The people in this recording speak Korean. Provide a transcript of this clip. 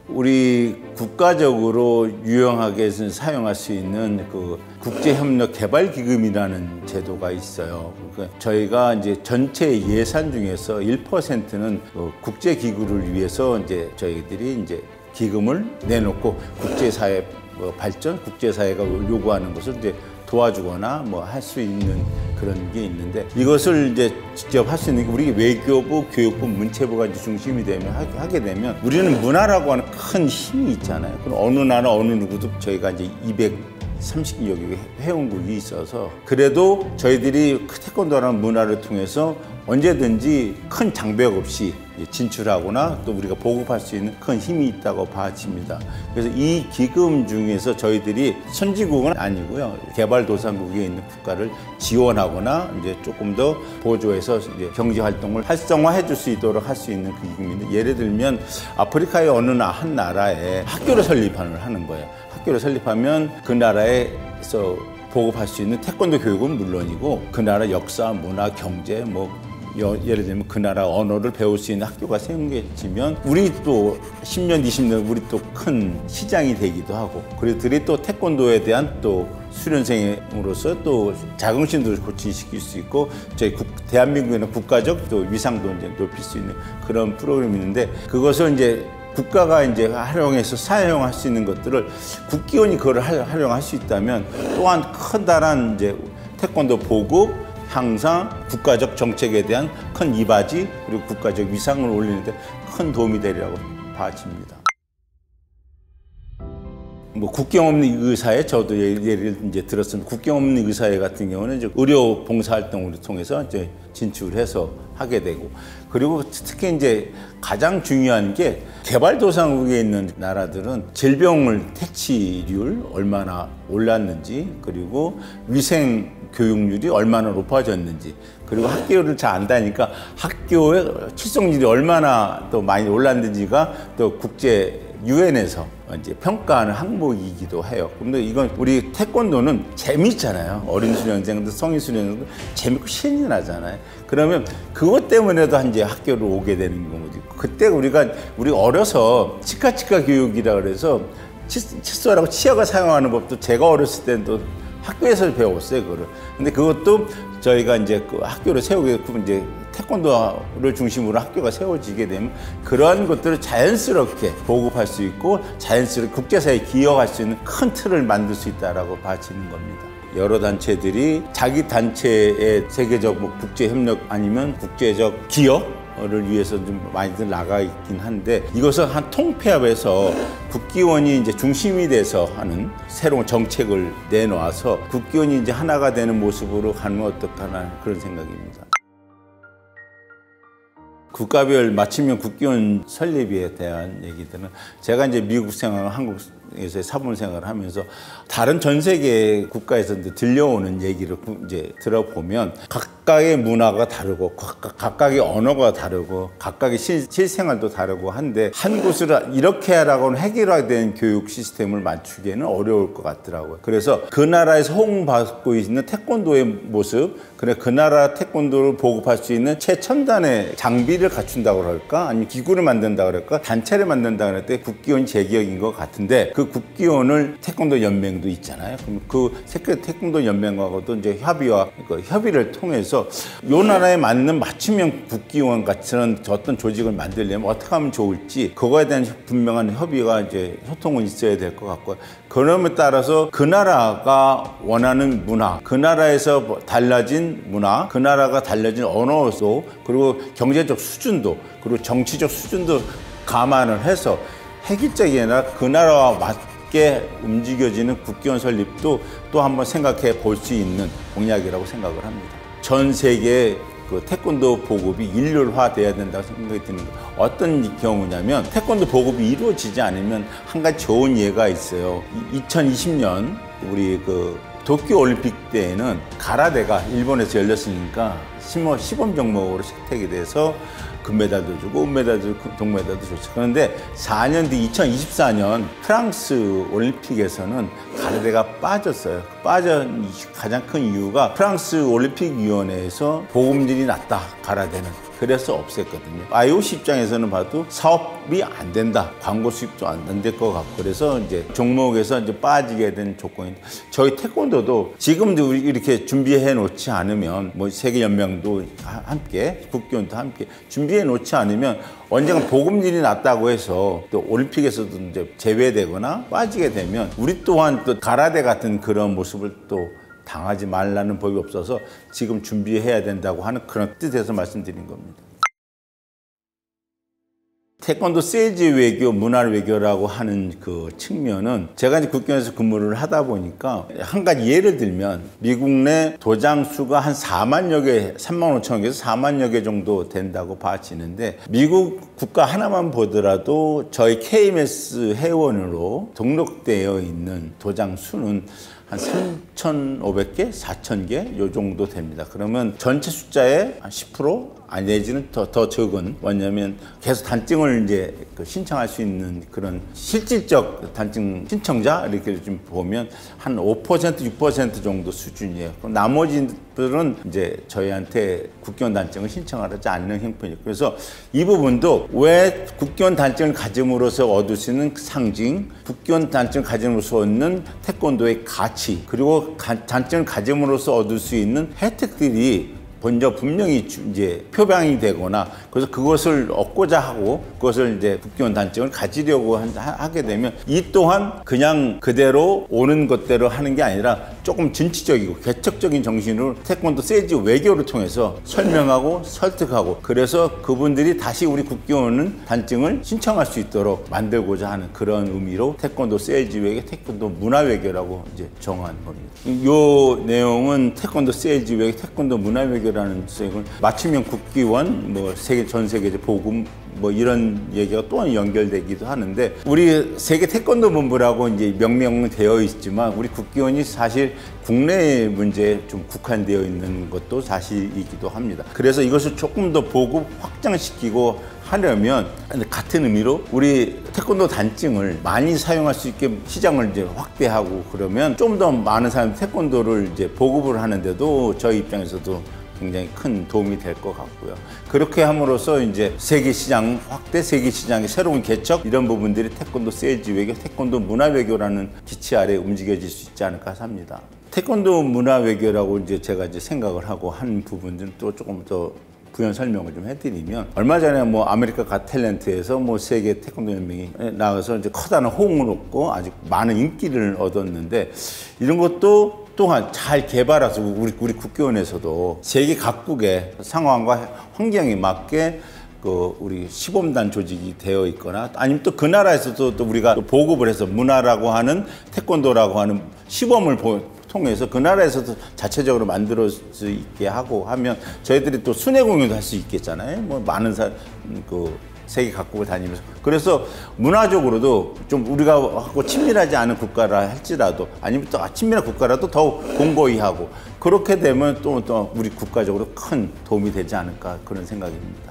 우리 국가적으로 유용하게 사용할 수 있는 그 국제협력개발기금이라는 제도가 있어요. 그러니까 저희가 이제 전체 예산 중에서 1%는 국제기구를 위해서 이제 저희들이 이제 기금을 내놓고 국제사회 발전, 국제사회가 요구하는 것을 이제 도와주거나 뭐 할 수 있는 그런 게 있는데, 이것을 이제 직접 할 수 있는 게 우리 외교부, 교육부, 문체부가 이제 중심이 되면 하게 되면 우리는 문화라고 하는 큰 힘이 있잖아요. 그럼 어느 나라 어느 누구도 저희가 이제 230여 개 회원국이 있어서 그래도 저희들이 태권도라는 문화를 통해서 언제든지 큰 장벽 없이 진출하거나 또 우리가 보급할 수 있는 큰 힘이 있다고 봐집니다. 그래서 이 기금 중에서 저희들이 선진국은 아니고요, 개발도상국에 있는 국가를 지원하거나 이제 조금 더 보조해서 이제 경제 활동을 활성화해 줄 수 있도록 할 수 있는 그 기금인데, 예를 들면 아프리카의 어느 한 나라에 학교를 설립하는 거예요. 학교를 설립하면 그 나라에서 보급할 수 있는 태권도 교육은 물론이고 그 나라 역사, 문화, 경제 예를 들면 그 나라 언어를 배울 수 있는 학교가 생겨지면 우리 또 10년, 20년 우리 또 큰 시장이 되기도 하고, 그들이 또 태권도에 대한 또 수련생으로서 또 자긍심도 고취시킬 수 있고 저희 대한민국에는 국가적 또 위상도 이제 높일 수 있는 그런 프로그램이 있는데, 그것을 이제 국가가 이제 활용해서 사용할 수 있는 것들을 국기원이 그걸 활용할 수 있다면 또한 커다란 이제 태권도 보급, 항상 국가적 정책에 대한 큰 이바지 그리고 국가적 위상을 올리는데 큰 도움이 되리라고 봐집니다. 뭐 국경 없는 의사회, 저도 예를 이제 들었습니다. 국경 없는 의사회 같은 경우는 이제 의료 봉사 활동을 통해서 이제 진출해서 하게 되고, 그리고 특히 이제 가장 중요한 게 개발도상국에 있는 나라들은 질병을 퇴치율 얼마나 올랐는지, 그리고 위생 교육률이 얼마나 높아졌는지, 그리고 학교를 잘 안다니까 학교의 출석률이 얼마나 또 많이 올랐는지가 또 국제 유엔에서 이제 평가하는 항목이기도 해요. 근데 이건 우리 태권도는 재미있잖아요. 어린 수련생도 성인 수련생도 재밌고 신이 나잖아요. 그러면 그것 때문에도 이제 학교를 오게 되는 경우도 있고, 그때 우리 어려서 치카치카 교육이라 그래서 칫솔하고 치약을 사용하는 법도 제가 어렸을 때는 또 학교에서 배웠어요, 그거를. 근데 그것도 저희가 이제 그 학교를 세우게 되고 이제 태권도를 중심으로 학교가 세워지게 되면 그러한 것들을 자연스럽게 보급할 수 있고 자연스럽게 국제사회에 기여할 수 있는 큰 틀을 만들 수 있다라고 봐지는 겁니다. 여러 단체들이 자기 단체의 세계적 국제협력 아니면 국제적 기여를 위해서 좀 많이들 나가 있긴 한데, 이것을 한 통폐합해서 국기원이 이제 중심이 돼서 하는 새로운 정책을 내놓아서 국기원이 이제 하나가 되는 모습으로 가면 어떡하나 그런 생각입니다. 국가별 맞춤형 국기원 설립에 대한 얘기들은 제가 이제 미국 생활, 한국에서의 사본 생활을 하면서 다른 전 세계 국가에서 이제 들려오는 얘기를 이제 들어보면 각각의 문화가 다르고 각각의 언어가 다르고 각각의 실생활도 다르고 한데 한 곳을 이렇게 하라고는 해결화된 교육 시스템을 맞추기에는 어려울 것 같더라고요. 그래서 그 나라에서 호응받고 있는 태권도의 모습, 그 나라 태권도를 보급할 수 있는 최첨단의 장비를 갖춘다고 할까, 아니면 기구를 만든다고 할까, 단체를 만든다고 할 때 국기원 제격인 것 같은데, 그 국기원을 태권도 연맹도 있잖아요. 그럼 그 태권도 연맹하고도 이제 협의를 통해서 이 나라에 맞는 맞춤형 국기원 같은 어떤 조직을 만들려면 어떻게 하면 좋을지, 그거에 대한 분명한 협의가 이제 소통은 있어야 될 것 같고, 그럼에 따라서 그 나라가 원하는 문화, 그 나라에서 달라진 문화, 그 나라가 달라진 언어도, 그리고 경제적 수준도, 그리고 정치적 수준도 감안을 해서 획일적이 아니라 그 나라와 맞게 움직여지는 국기원 설립도 또 한번 생각해 볼 수 있는 공약이라고 생각을 합니다. 전 세계 그 태권도 보급이 일률화돼야 된다고 생각이 드는 거. 어떤 경우냐면 태권도 보급이 이루어지지 않으면 한 가지 좋은 예가 있어요. 2020년 우리 그 도쿄 올림픽 때에는 가라데가 일본에서 열렸으니까 시범 종목으로 채택이 돼서 금메달도 주고 은메달도 주고 동메달도 줬어요. 그런데 4년 뒤 2024년 프랑스 올림픽에서는 가라데가 빠졌어요. 빠진 가장 큰 이유가 프랑스 올림픽위원회에서 보급률이 낮다, 가라데는. 그래서 없앴거든요. IOC 입장에서는 봐도 사업이 안 된다. 광고 수입도 안 될 것 같고 그래서 이제 종목에서 이제 빠지게 된 조건인데 저희 태권도도 지금도 이렇게 준비해 놓지 않으면 뭐 세계연맹도 함께 국교원도 함께 준비해 놓지 않으면 언젠가 보급률이 낮다고 해서 또 올림픽에서도 이제 제외되거나 빠지게 되면 우리 또한 또 가라데 같은 그런 모습을 또 당하지 말라는 법이 없어서 지금 준비해야 된다고 하는 그런 뜻에서 말씀드린 겁니다. 태권도 세일즈 외교, 문화 외교라고 하는 그 측면은 제가 이제 국교원에서 근무를 하다 보니까 한 가지 예를 들면 미국 내 도장 수가 한 4만여 개, 3만 5천 개에서 4만여 개 정도 된다고 봐지는데 미국 국가 하나만 보더라도 저희 KMS 회원으로 등록되어 있는 도장 수는 한 3,500개, 4,000개 요 정도 됩니다. 그러면 전체 숫자의 한 10% 내지는 더 적은 뭐냐면 계속 단증을 이제 신청할 수 있는 그런 실질적 단증 신청자 이렇게 좀 보면 한 5%, 6% 정도 수준이에요. 그럼 나머지들은 이제 저희한테 국교원 단증을 신청하지 않는 형편이에요. 그래서 이 부분도 왜 국교원 단증을 가짐으로써 얻을 수 있는 상징, 국교원 단증을 가짐으로써 얻는 태권도의 가치, 그리고 단증을 가짐으로써 얻을 수 있는 혜택들이 먼저 분명히 이제 표방이 되거나 그래서 그것을 얻고자 하고 그것을 이제 국교원 단증을 가지려고 하게 되면 이 또한 그냥 그대로 오는 것대로 하는 게 아니라 조금 진취적이고 개척적인 정신으로 태권도 세일즈 외교를 통해서 설명하고 설득하고 그래서 그분들이 다시 우리 국교원 단증을 신청할 수 있도록 만들고자 하는 그런 의미로 태권도 세일즈 외교, 태권도 문화 외교라고 이제 정한 겁니다. 이 내용은 태권도 세일즈 외교, 태권도 문화 외교 라는 책은 맞춤형 국기원, 뭐 전 세계 보금 뭐 이런 얘기가 또 연결되기도 하는데 우리 세계 태권도 본부라고 이제 명명되어 있지만 우리 국기원이 사실 국내 문제에 좀 국한되어 있는 것도 사실이기도 합니다. 그래서 이것을 조금 더 보급 확장시키고 하려면 같은 의미로 우리 태권도 단증을 많이 사용할 수 있게 시장을 이제 확대하고 그러면 좀 더 많은 사람들이 태권도를 이제 보급을 하는데도 저희 입장에서도 굉장히 큰 도움이 될 것 같고요. 그렇게 함으로써 이제 세계 시장 확대, 세계 시장의 새로운 개척 이런 부분들이 태권도 세일즈 외교, 태권도 문화 외교라는 기치 아래 움직여질 수 있지 않을까 합니다. 태권도 문화 외교라고 이제 제가 이제 생각을 하고 한 부분들은 또 조금 더 부연 설명을 좀 해드리면 얼마 전에 뭐 아메리카 갓 탤런트에서 뭐 세계 태권도 연맹이 나가서 이제 커다란 호응을 얻고 아주 많은 인기를 얻었는데 이런 것도 또한 잘 개발해서 우리 국교원에서도 세계 각국의 상황과 환경에 맞게 우리 시범단 조직이 되어 있거나 아니면 또 그 나라에서도 또 우리가 또 보급을 해서 문화라고 하는 태권도라고 하는 시범을 통해서 그 나라에서도 자체적으로 만들 수 있게 하고 하면 저희들이 또 순회 공연도 할 수 있겠잖아요. 뭐 많은 세계 각국을 다니면서 그래서 문화적으로도 좀 우리가 하고 친밀하지 않은 국가라 할지라도 아니면 또 친밀한 국가라도 더욱 공고히 하고 그렇게 되면 또 우리 국가적으로 큰 도움이 되지 않을까 그런 생각입니다.